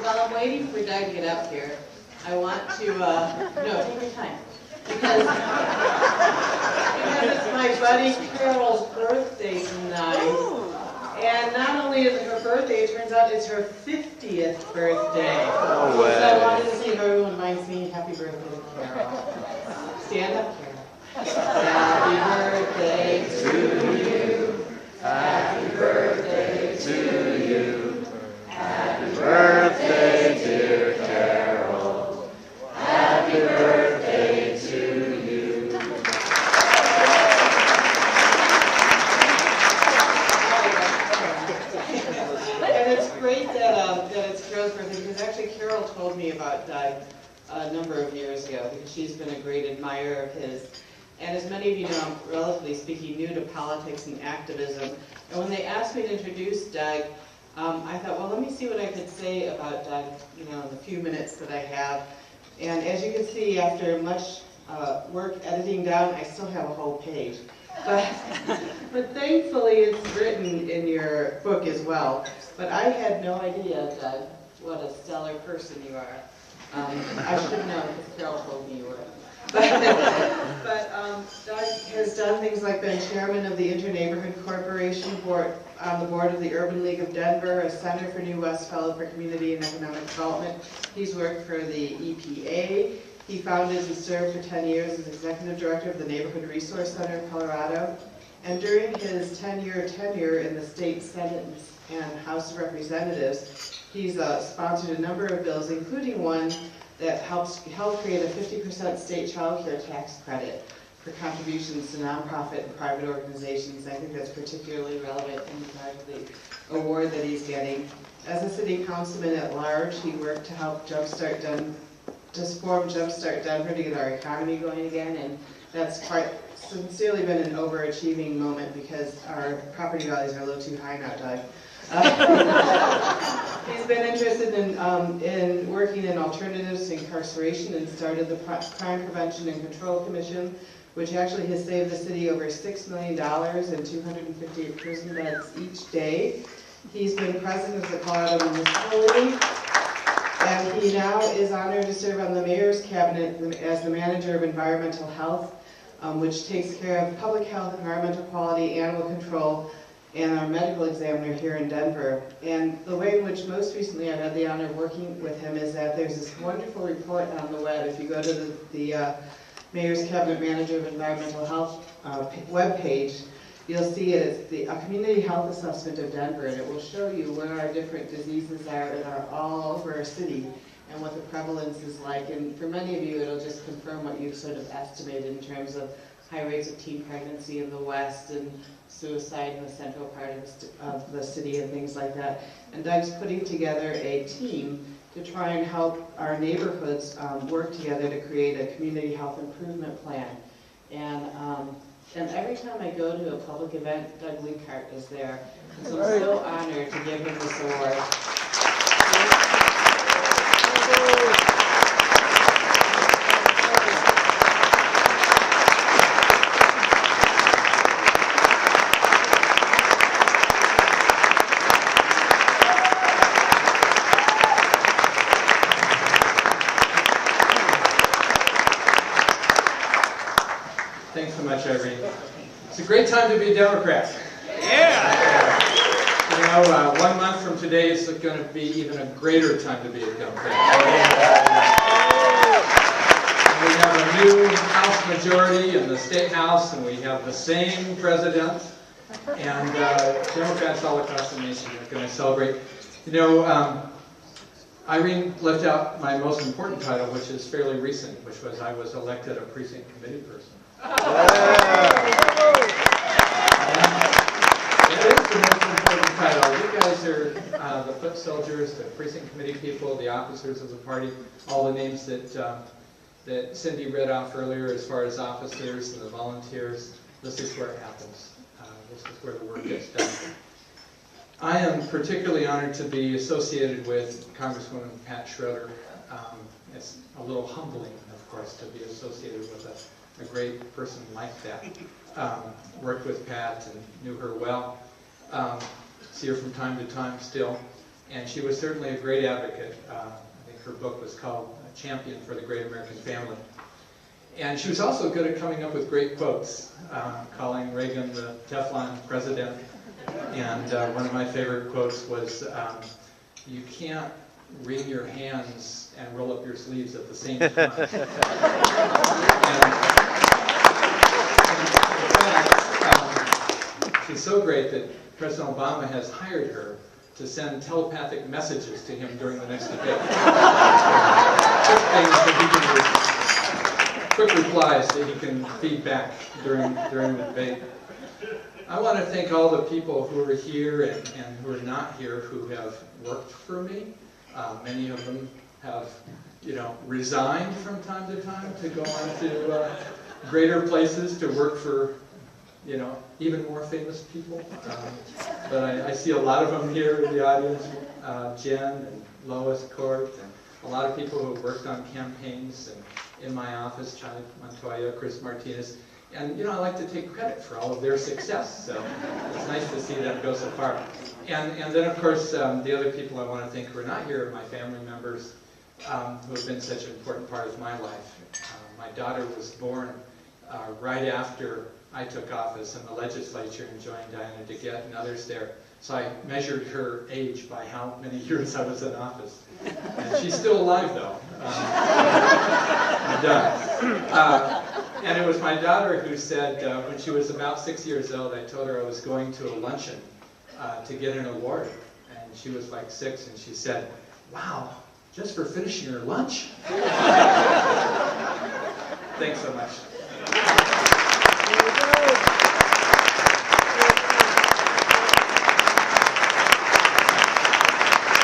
while I'm waiting for Doug to get up here, I want to, no, take your time. Because it's my buddy Carol's birthday tonight. And not only is it her birthday, it turns out it's her 50th birthday. No way. So I wanted to see if everyone minds saying happy birthday to Carol. Stand up, Carol. Happy birthday to you. Happy birthday to you. Happy birthday, dear Carol. Happy birthday to you. And it's great that it's Carol's birthday, because actually Carol told me about Doug a number of years ago, because she's been a great admirer of his. And as many of you know, I'm relatively speaking new to politics and activism. And when they asked me to introduce Doug, I thought, well, let me see what I could say about Doug, in the few minutes that I have. And as you can see, after much work editing down, I still have a whole page. But thankfully, it's written in your book as well. But I had no idea, Doug, what a stellar person you are. I should have known, because Carol told me you were. But Doug has done things like been chairman of the Inter-Neighborhood Corporation board, on the board of the Urban League of Denver, a Center for New West Fellow for Community and Economic Development. He's worked for the EPA. He founded and served for 10 years as executive director of the Neighborhood Resource Center of Colorado. And during his 10-year tenure in the state Senate and House of Representatives, he's sponsored a number of bills, including one that helped create a 50% state child care tax credit for contributions to nonprofit and private organizations. I think that's particularly relevant in regard to the award that he's getting. As a city councilman at large, he worked to help Jumpstart Denver to get our economy going again, and that's quite sincerely been an overachieving moment, because our property values are a little too high now, Doug. He's been interested in working in alternatives to incarceration, and started the Crime Prevention and Control Commission, which actually has saved the city over $6 million and 258 prison beds each day. He's been president of the Colorado Municipal League, and he now is honored to serve on the mayor's cabinet as the manager of environmental health, which takes care of public health, environmental quality, animal control, and our medical examiner here in Denver. And the way in which most recently I've had the honor of working with him is that there's this wonderful report on the web. If you go to the Mayor's Cabinet Manager of Environmental Health webpage, you'll see it's a community health assessment of Denver, and it will show you where our different diseases are that are all over our city and what the prevalence is like. And for many of you, it'll just confirm what you've sort of estimated in terms of high rates of teen pregnancy in the West and suicide in the central part of the city and things like that. And Doug's putting together a team to try and help our neighborhoods work together to create a community health improvement plan. And every time I go to a public event, Doug Linkhart is there. And so I'm so honored to give him this award. Thanks so much, Irene. It's a great time to be a Democrat. Yeah! 1 month from today is going to be even a greater time to be a Democrat. We have a new House majority in the State House, and we have the same president. And Democrats all across the nation are going to celebrate. Irene left out my most important title, which is fairly recent, which was I was elected a precinct committee person. It is the most important title. You guys are the foot soldiers, the precinct committee people, the officers of the party, all the names that Cindy read off earlier as far as officers and the volunteers. This is where it happens. This is where the work gets done. I am particularly honored to be associated with Congresswoman Pat Schroeder. It's a little humbling, of course, to be associated with a great person like that. Worked with Pat and knew her well. See her from time to time still. And she was certainly a great advocate. I think her book was called Champion for the Great American Family. And she was also good at coming up with great quotes, calling Reagan the Teflon president. And one of my favorite quotes was, "You can't wring your hands and roll up your sleeves at the same time." And in fact, she's so great that President Obama has hired her to send telepathic messages to him during the next debate. Quick replies that he can feed back during the debate. I want to thank all the people who are here and who are not here who have worked for me. Many of them have, resigned from time to time to go on to greater places to work for, even more famous people. But I see a lot of them here in the audience, Jen and Lois Court, and a lot of people who have worked on campaigns and in my office, China Montoya, Chris Martinez. And, I like to take credit for all of their success, so it's nice to see them go so far. And then, of course, the other people I want to thank who are not here are my family members who have been such an important part of my life. My daughter was born right after I took office in the legislature and joined Diana DeGette and others there. So I measured her age by how many years I was in office. And she's still alive, though. I'm done. And it was my daughter who said, when she was about 6 years old, I told her I was going to a luncheon to get an award. And she was like 6, and she said, "Wow, just for finishing your lunch?" Thanks so much.